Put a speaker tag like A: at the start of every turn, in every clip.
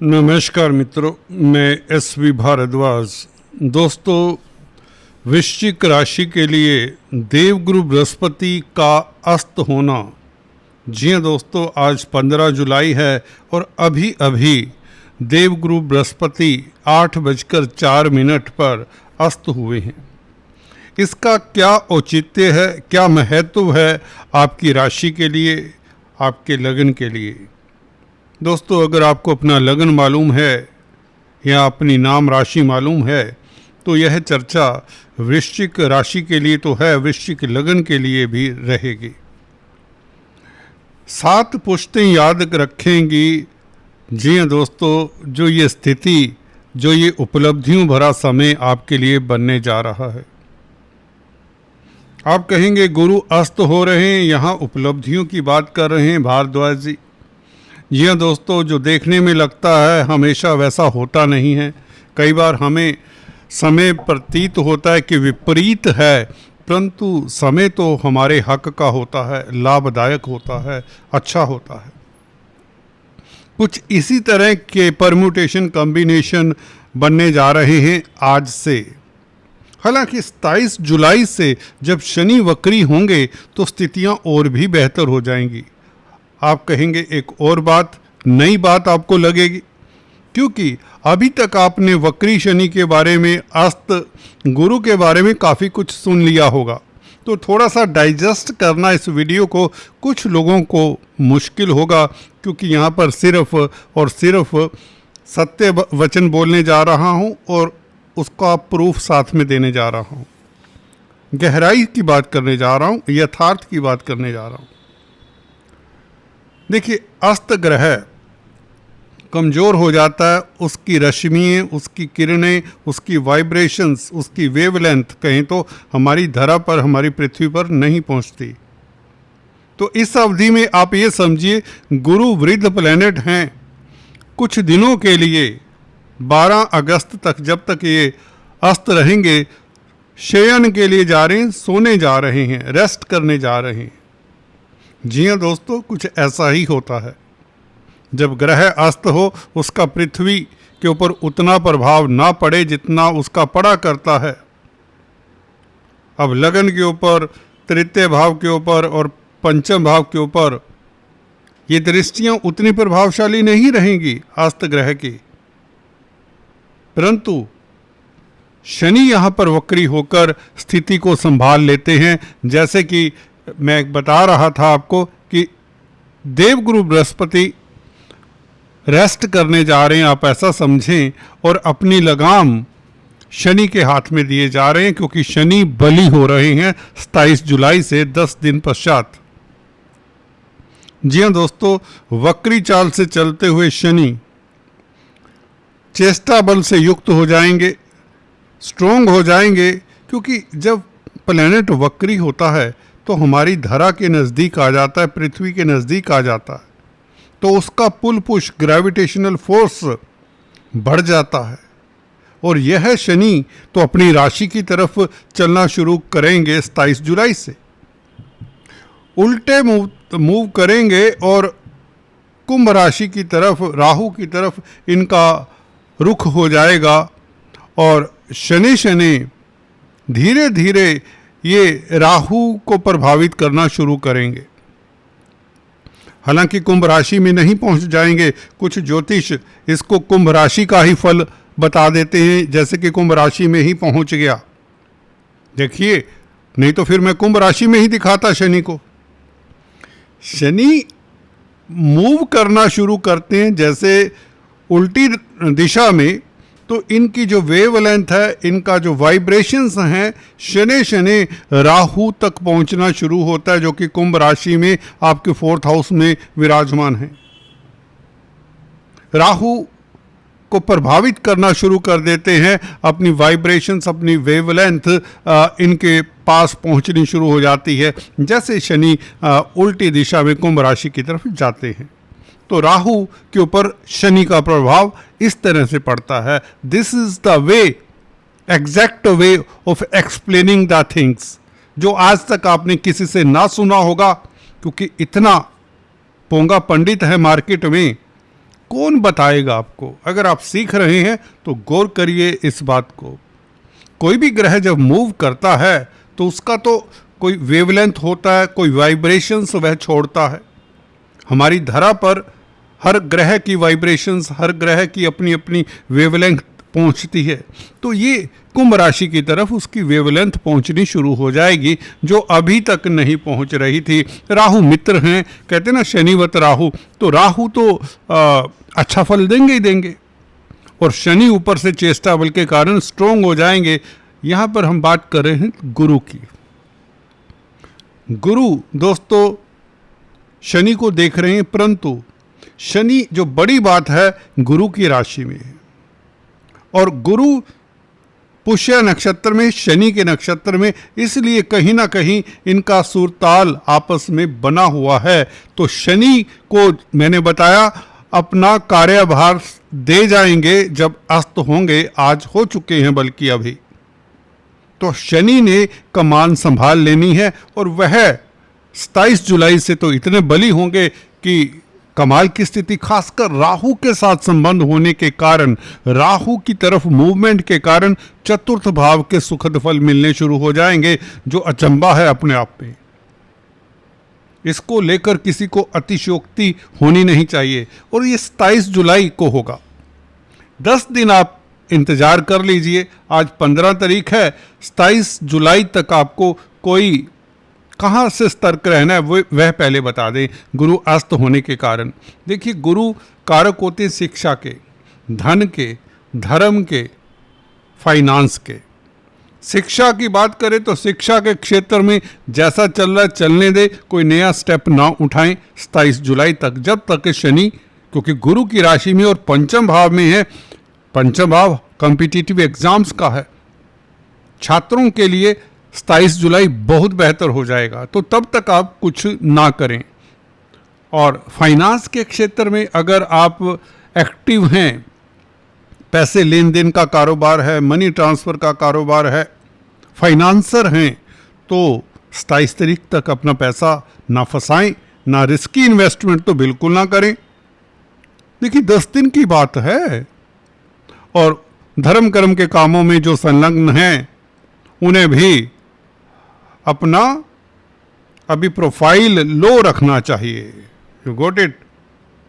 A: नमस्कार मित्रों, मैं एस.वी. भारद्वाज। दोस्तों, वृश्चिक राशि के लिए देवगुरु बृहस्पति का अस्त होना। जी हाँ दोस्तों, आज 15 जुलाई है और अभी अभी देवगुरु बृहस्पति 8:04 पर अस्त हुए हैं। इसका क्या औचित्य है, क्या महत्व है आपकी राशि के लिए, आपके लगन के लिए। दोस्तों, अगर आपको अपना लगन मालूम है या अपनी नाम राशि मालूम है तो यह चर्चा वृश्चिक राशि के लिए तो है, वृश्चिक लगन के लिए भी रहेगी। 7 पुश्तें याद रखेंगी। जी हाँ दोस्तों, जो ये स्थिति, जो ये उपलब्धियों भरा समय आपके लिए बनने जा रहा है। आप कहेंगे गुरु अस्त हो रहे हैं, यहाँ उपलब्धियों की बात कर रहे हैं भारद्वाज जी। जी हाँ दोस्तों, जो देखने में लगता है हमेशा वैसा होता नहीं है। कई बार हमें समय प्रतीत होता है कि विपरीत है, परंतु समय तो हमारे हक का होता है, लाभदायक होता है, अच्छा होता है। कुछ इसी तरह के परम्यूटेशन कॉम्बिनेशन बनने जा रहे हैं आज से। हालांकि 27 जुलाई से जब शनि वक्री होंगे तो स्थितियां और भी बेहतर हो जाएंगी। आप कहेंगे एक और बात, नई बात आपको लगेगी, क्योंकि अभी तक आपने वक्री शनि के बारे में, अस्त गुरु के बारे में काफ़ी कुछ सुन लिया होगा। तो थोड़ा सा डाइजेस्ट करना इस वीडियो को कुछ लोगों को मुश्किल होगा, क्योंकि यहाँ पर सिर्फ और सिर्फ सत्य वचन बोलने जा रहा हूँ और उसका प्रूफ साथ में देने जा रहा हूँ। गहराई की बात करने जा रहा हूँ, यथार्थ की बात करने जा रहा हूँ। देखिए, अस्त ग्रह कमज़ोर हो जाता है, उसकी रश्मियाँ, उसकी किरणें, उसकी वाइब्रेशंस, उसकी वेवलेंथ कहें तो हमारी धरा पर, हमारी पृथ्वी पर नहीं पहुंचती। तो इस अवधि में आप ये समझिए, गुरु वृद्ध प्लैनेट हैं। कुछ दिनों के लिए 12 अगस्त तक, जब तक ये अस्त रहेंगे, शयन के लिए जा रहे हैं, सोने जा रहे हैं, रेस्ट करने जा रहे हैं। जी हाँ दोस्तों, कुछ ऐसा ही होता है। जब ग्रह अस्त हो, उसका पृथ्वी के ऊपर उतना प्रभाव ना पड़े जितना उसका पड़ा करता है। अब लगन के ऊपर, तृतीय भाव के ऊपर और पंचम भाव के ऊपर ये दृष्टियां उतनी प्रभावशाली नहीं रहेंगी अस्त ग्रह की, परंतु शनि यहाँ पर वक्री होकर स्थिति को संभाल लेते हैं। जैसे कि मैं बता रहा था आपको कि देवगुरु बृहस्पति रेस्ट करने जा रहे हैं, आप ऐसा समझें, और अपनी लगाम शनि के हाथ में दिए जा रहे हैं, क्योंकि शनि बली हो रहे हैं 27 जुलाई से 10 दिन पश्चात। जी हाँ दोस्तों, वक्री चाल से चलते हुए शनि चेष्टा बल से युक्त हो जाएंगे, स्ट्रोंग हो जाएंगे, क्योंकि जब प्लैनेट वक्री होता है तो हमारी धरा के नज़दीक आ जाता है, पृथ्वी के नज़दीक आ जाता है, तो उसका पुल पुश, ग्रेविटेशनल फोर्स बढ़ जाता है। और यह शनि तो अपनी राशि की तरफ चलना शुरू करेंगे 27 जुलाई से, उल्टे मूव करेंगे और कुंभ राशि की तरफ, राहु की तरफ इनका रुख हो जाएगा। और शनि धीरे धीरे ये राहु को प्रभावित करना शुरू करेंगे। हालांकि कुंभ राशि में नहीं पहुंच जाएंगे। कुछ ज्योतिष इसको कुंभ राशि का ही फल बता देते हैं, जैसे कि कुंभ राशि में ही पहुंच गया। देखिए, नहीं तो फिर मैं कुंभ राशि में ही दिखाता शनि को। शनि मूव करना शुरू करते हैं जैसे उल्टी दिशा में, तो इनकी जो वेवलेंथ है, इनका जो वाइब्रेशंस हैं, शनि राहु तक पहुंचना शुरू होता है, जो कि कुंभ राशि में आपके 4th हाउस में विराजमान है। राहु को प्रभावित करना शुरू कर देते हैं, अपनी वाइब्रेशंस, अपनी वेवलेंथ इनके पास पहुंचनी शुरू हो जाती है, जैसे शनि उल्टी दिशा में कुंभ राशि की तरफ जाते हैं। तो राहु के ऊपर शनि का प्रभाव इस तरह से पड़ता है। This is the way, exact way of explaining the things, जो आज तक आपने किसी से ना सुना होगा, क्योंकि इतना पोंगा पंडित है मार्केट में, कौन बताएगा आपको? अगर आप सीख रहे हैं तो गौर करिए इस बात को। कोई भी ग्रह जब मूव करता है तो उसका तो कोई वेवलेंथ होता है, कोई वाइब्रेशंस वह छोड़ता है। हमारी धरा पर हर ग्रह की वाइब्रेशंस, हर ग्रह की अपनी अपनी वेवलेंथ पहुंचती है। तो ये कुंभ राशि की तरफ उसकी वेवलेंथ पहुंचनी शुरू हो जाएगी, जो अभी तक नहीं पहुंच रही थी। राहु मित्र हैं, कहते ना शनिवत राहु, तो राहु तो अच्छा फल देंगे ही देंगे, और शनि ऊपर से चेष्टा बल के कारण स्ट्रोंग हो जाएंगे। यहां पर हम बात कर रहे हैं गुरु की। गुरु दोस्तों शनि को देख रहे हैं, परंतु शनि जो बड़ी बात है गुरु की राशि में है, और गुरु पुष्य नक्षत्र में, शनि के नक्षत्र में, इसलिए कहीं ना कहीं इनका सुरताल आपस में बना हुआ है। तो शनि को मैंने बताया अपना कार्यभार दे जाएंगे जब अस्त होंगे, आज हो चुके हैं बल्कि अभी। तो शनि ने कमान संभाल लेनी है, और वह 27 जुलाई से तो इतने बली होंगे कि कमाल की स्थिति, खासकर राहु के साथ संबंध होने के कारण, राहु की तरफ मूवमेंट के कारण चतुर्थ भाव के सुखद फल मिलने शुरू हो जाएंगे, जो अचंबा है अपने आप में। इसको लेकर किसी को अतिशयोक्ति होनी नहीं चाहिए, और ये 27 जुलाई को होगा। 10 दिन आप इंतजार कर लीजिए, आज 15 तारीख है, 27 जुलाई तक आपको कोई कहाँ से सतर्क रहना है वह पहले बता दें, गुरु अस्त होने के कारण। देखिए, गुरु कारक होते हैं शिक्षा के, धन के, धर्म के, फाइनेंस के। शिक्षा की बात करें तो शिक्षा के क्षेत्र में जैसा चल रहा है चलने दे, कोई नया स्टेप ना उठाएं 27 जुलाई तक, जब तक शनि, क्योंकि गुरु की राशि में और पंचम भाव में है। पंचम भाव कॉम्पिटिटिव एग्जाम्स का है, छात्रों के लिए 27 जुलाई बहुत बेहतर हो जाएगा, तो तब तक आप कुछ ना करें। और फाइनेंस के क्षेत्र में अगर आप एक्टिव हैं, पैसे लेन देन का कारोबार है, मनी ट्रांसफ़र का कारोबार है, फाइनेंसर हैं, तो 27 तारीख तक अपना पैसा ना फंसाएं, ना रिस्की इन्वेस्टमेंट तो बिल्कुल ना करें। देखिए 10 दिन की बात है, और धर्म कर्म के कामों में जो संलग्न हैं उन्हें भी अपना अभी प्रोफाइल लो रखना चाहिए। You got it,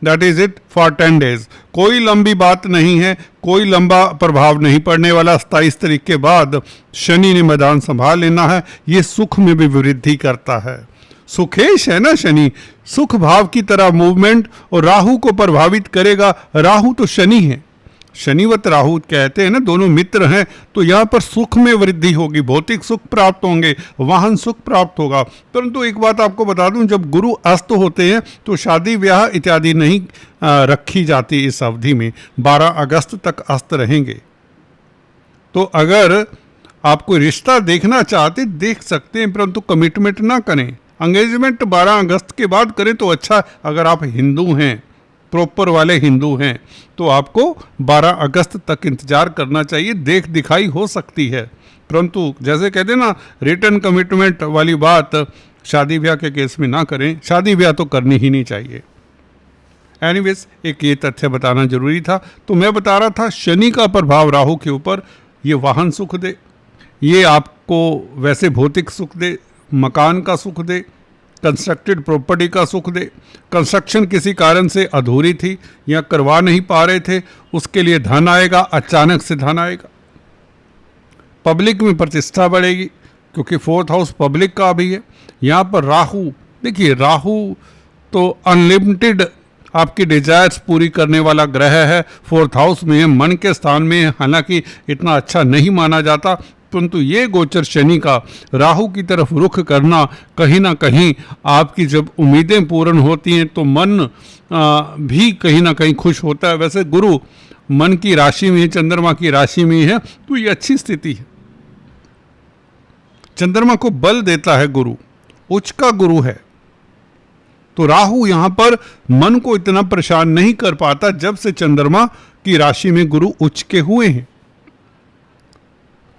A: that is it for 10 days. कोई लंबी बात नहीं है, कोई लंबा प्रभाव नहीं पड़ने वाला। 27 तारीख के बाद शनि ने मैदान संभाल लेना है। ये सुख में भी वृद्धि करता है, सुखेश है ना शनि, सुख भाव की तरह मूवमेंट, और राहु को प्रभावित करेगा। राहु तो शनि है, शनिवत राहु कहते हैं ना, दोनों मित्र हैं। तो यहाँ पर सुख में वृद्धि होगी, भौतिक सुख प्राप्त होंगे, वाहन सुख प्राप्त होगा। परंतु एक बात आपको बता दूं, जब गुरु अस्त होते हैं तो शादी ब्याह इत्यादि नहीं रखी जाती इस अवधि में। 12 अगस्त तक अस्त रहेंगे। तो अगर आप कोई रिश्ता देखना चाहते देख सकते हैं, परंतु कमिटमेंट ना करें। एंगेजमेंट 12 अगस्त के बाद करें तो अच्छा। अगर आप हिंदू हैं, प्रॉपर वाले हिंदू हैं, तो आपको 12 अगस्त तक इंतजार करना चाहिए। देख दिखाई हो सकती है, परंतु जैसे कहते हैं ना, रिटर्न कमिटमेंट वाली बात शादी ब्याह के केस में ना करें। शादी ब्याह तो करनी ही नहीं चाहिए। एनीवेज, एक ये तथ्य बताना जरूरी था। तो मैं बता रहा था शनि का प्रभाव राहु के ऊपर, ये वाहन सुख दे, ये आपको वैसे भौतिक सुख दे, मकान का सुख दे, कंस्ट्रक्टेड प्रॉपर्टी का सुख दे। कंस्ट्रक्शन किसी कारण से अधूरी थी या करवा नहीं पा रहे थे, उसके लिए धन आएगा, अचानक से धन आएगा। पब्लिक में प्रतिष्ठा बढ़ेगी, क्योंकि 4th हाउस पब्लिक का भी है। यहाँ पर राहु, देखिए राहु तो अनलिमिटेड आपकी डिजायर्स पूरी करने वाला ग्रह है। 4th हाउस में है, मन के स्थान में है। हालांकि इतना अच्छा नहीं माना जाता, परंतु ये गोचर शनि का राहु की तरफ रुख करना, कहीं ना कहीं आपकी जब उम्मीदें पूर्ण होती हैं तो मन भी कहीं ना कहीं खुश होता है। वैसे गुरु मन की राशि में, चंद्रमा की राशि में है, तो ये अच्छी स्थिति है। चंद्रमा को बल देता है गुरु, उच्च का गुरु है। तो राहु यहां पर मन को इतना परेशान नहीं कर पाता जब से चंद्रमा की राशि में गुरु उच्च के हुए हैं।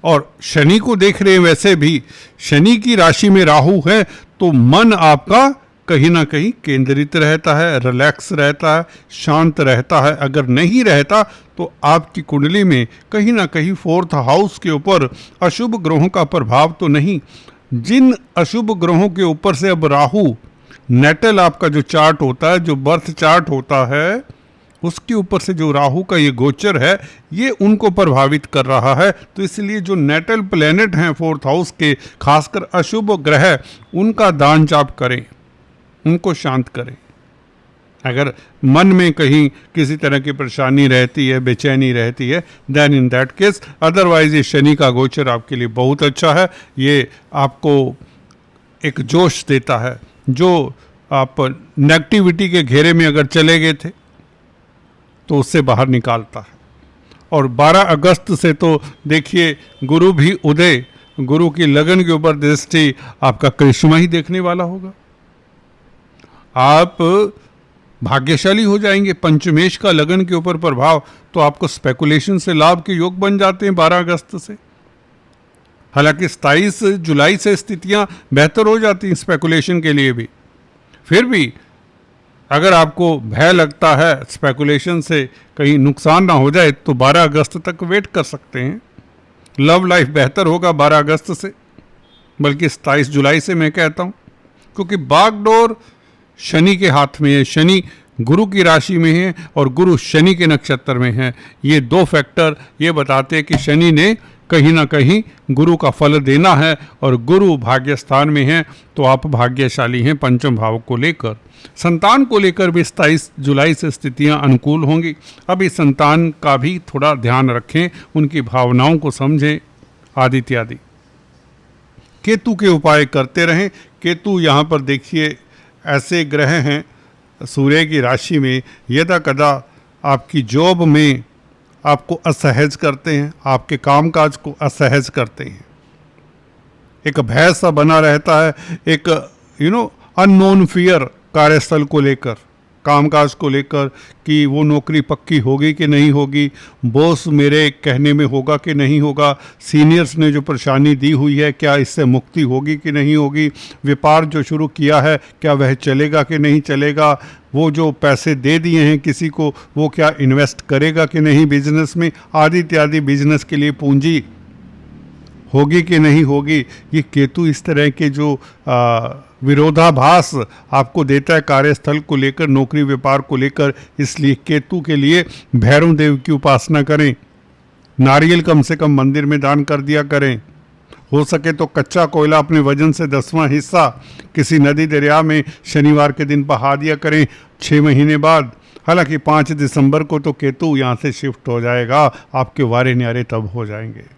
A: और शनि को देख रहे हैं, वैसे भी शनि की राशि में राहु है, तो मन आपका कहीं ना कहीं केंद्रित रहता है, रिलैक्स रहता है, शांत रहता है। अगर नहीं रहता तो आपकी कुंडली में कहीं ना कहीं 4th हाउस के ऊपर अशुभ ग्रहों का प्रभाव तो नहीं। जिन अशुभ ग्रहों के ऊपर से अब राहु, नेटल आपका जो चार्ट होता है, जो बर्थ चार्ट होता है, उसके ऊपर से जो राहु का ये गोचर है, ये उनको प्रभावित कर रहा है। तो इसलिए जो नेटल प्लेनेट हैं 4th हाउस के, खासकर अशुभ ग्रह, उनका दान जाप करें, उनको शांत करें। अगर मन में कहीं किसी तरह की परेशानी रहती है, बेचैनी रहती है, then in that case, otherwise ये शनि का गोचर आपके लिए बहुत अच्छा है। ये आपको एक जोश देता है, जो आप नेगेटिविटी के घेरे में अगर चले गए थे तो उससे बाहर निकालता है। और 12 अगस्त से तो देखिए गुरु भी उदय, गुरु की लगन के ऊपर दृष्टि, आपका करिश्मा ही देखने वाला होगा। आप भाग्यशाली हो जाएंगे। पंचमेश का लगन के ऊपर प्रभाव, तो आपको स्पेकुलेशन से लाभ के योग बन जाते हैं 12 अगस्त से। हालांकि 27 जुलाई से स्थितियां बेहतर हो जाती हैं स्पेकुलेशन के लिए भी। फिर भी अगर आपको भय लगता है स्पेकुलेशन से कहीं नुकसान ना हो जाए, तो 12 अगस्त तक वेट कर सकते हैं। लव लाइफ बेहतर होगा 12 अगस्त से, बल्कि 27 जुलाई से मैं कहता हूँ, क्योंकि बागडोर शनि के हाथ में है। शनि गुरु की राशि में है और गुरु शनि के नक्षत्र में है। ये दो फैक्टर ये बताते हैं कि शनि ने कहीं ना कहीं गुरु का फल देना है, और गुरु भाग्य स्थान में है तो आप भाग्यशाली हैं पंचम भाव को लेकर। संतान को लेकर भी 27 जुलाई से स्थितियां अनुकूल होंगी। अभी संतान का भी थोड़ा ध्यान रखें, उनकी भावनाओं को समझें आदि इत्यादि। केतु के उपाय करते रहें। केतु यहाँ पर देखिए ऐसे ग्रह हैं सूर्य की राशि में, यदा कदा आपकी जॉब में आपको असहज करते हैं, आपके कामकाज को असहज करते हैं। एक भय सा बना रहता है, एक अननोन फियर कार्यस्थल को लेकर, कामकाज को लेकर, कि वो नौकरी पक्की होगी कि नहीं होगी, बॉस मेरे कहने में होगा कि नहीं होगा, सीनियर्स ने जो परेशानी दी हुई है क्या इससे मुक्ति होगी कि नहीं होगी, व्यापार जो शुरू किया है क्या वह चलेगा कि नहीं चलेगा, वो जो पैसे दे दिए हैं किसी को वो क्या इन्वेस्ट करेगा कि नहीं बिजनेस में, आदि इत्यादि। बिजनेस के लिए पूंजी होगी कि नहीं होगी। ये केतु इस तरह के जो विरोधाभास आपको देता है कार्यस्थल को लेकर, नौकरी व्यापार को लेकर। इसलिए केतु के लिए भैरव देव की उपासना करें, नारियल कम से कम मंदिर में दान कर दिया करें। हो सके तो कच्चा कोयला अपने वजन से 10वां हिस्सा किसी नदी दरिया में शनिवार के दिन बहा दिया करें 6 महीने बाद। हालांकि 5 दिसंबर को तो केतु यहाँ से शिफ्ट हो जाएगा, आपके वारे न्यारे तब हो जाएंगे।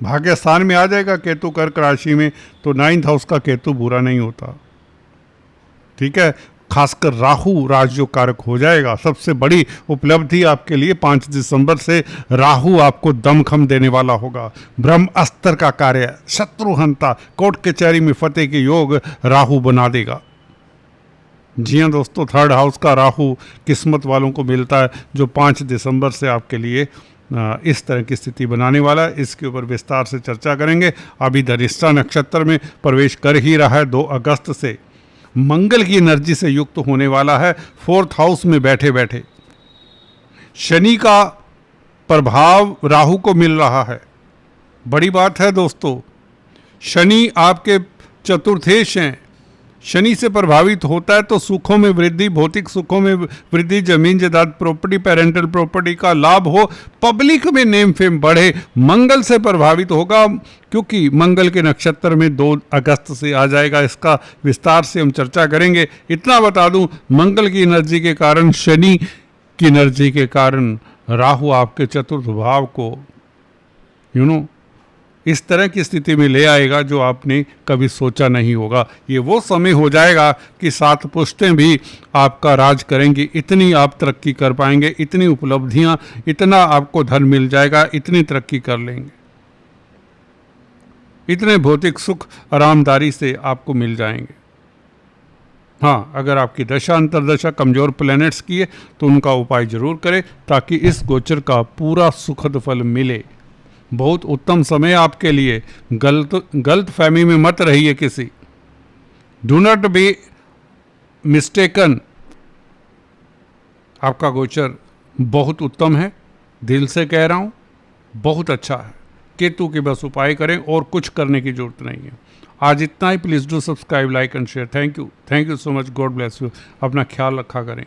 A: भाग्य स्थान में आ जाएगा केतु कर्क राशि में, तो 9th हाउस का केतु बुरा नहीं होता, ठीक है। खासकर राहु राजयोग कारक हो जाएगा। सबसे बड़ी उपलब्धि आपके लिए 5 दिसंबर से राहु आपको दमखम देने वाला होगा। ब्रह्म अस्त्र का कार्य, शत्रुहंता, कोर्ट कचहरी में फतेह के योग राहु बना देगा। जी हाँ दोस्तों, 3rd हाउस का राहु किस्मत वालों को मिलता है, जो 5 दिसंबर से आपके लिए इस तरह की स्थिति बनाने वाला है। इसके ऊपर विस्तार से चर्चा करेंगे। अभी धनिष्ठा नक्षत्र में प्रवेश कर ही रहा है, 2 अगस्त से मंगल की एनर्जी से युक्त होने वाला है। 4th हाउस में बैठे बैठे शनि का प्रभाव राहु को मिल रहा है। बड़ी बात है दोस्तों, शनि आपके चतुर्थेश हैं। शनि से प्रभावित होता है तो सुखों में वृद्धि, भौतिक सुखों में वृद्धि, जमीन जायदाद प्रॉपर्टी, पेरेंटल प्रॉपर्टी का लाभ हो, पब्लिक में नेम फेम बढ़े। मंगल से प्रभावित होगा क्योंकि मंगल के नक्षत्र में 2 अगस्त से आ जाएगा। इसका विस्तार से हम चर्चा करेंगे। इतना बता दूं, मंगल की एनर्जी के कारण, शनि की एनर्जी के कारण राहु आपके चतुर्थ भाव को इस तरह की स्थिति में ले आएगा जो आपने कभी सोचा नहीं होगा। ये वो समय हो जाएगा कि 7 पुश्तें भी आपका राज करेंगी। इतनी आप तरक्की कर पाएंगे, इतनी उपलब्धियां, इतना आपको धन मिल जाएगा, इतनी तरक्की कर लेंगे, इतने भौतिक सुख आरामदारी से आपको मिल जाएंगे। हाँ, अगर आपकी दशा अंतर्दशा कमजोर प्लैनेट्स की है तो उनका उपाय जरूर करें, ताकि इस गोचर का पूरा सुखद फल मिले। बहुत उत्तम समय आपके लिए। गलत फहमी में मत रहिए किसी। डू नॉट बी मिस्टेकन आपका गोचर बहुत उत्तम है, दिल से कह रहा हूँ, बहुत अच्छा है। केतु के बस उपाय करें और कुछ करने की जरूरत नहीं है। आज इतना ही। Please do subscribe, like and share. Thank you so much. God bless you. अपना ख्याल रखा करें।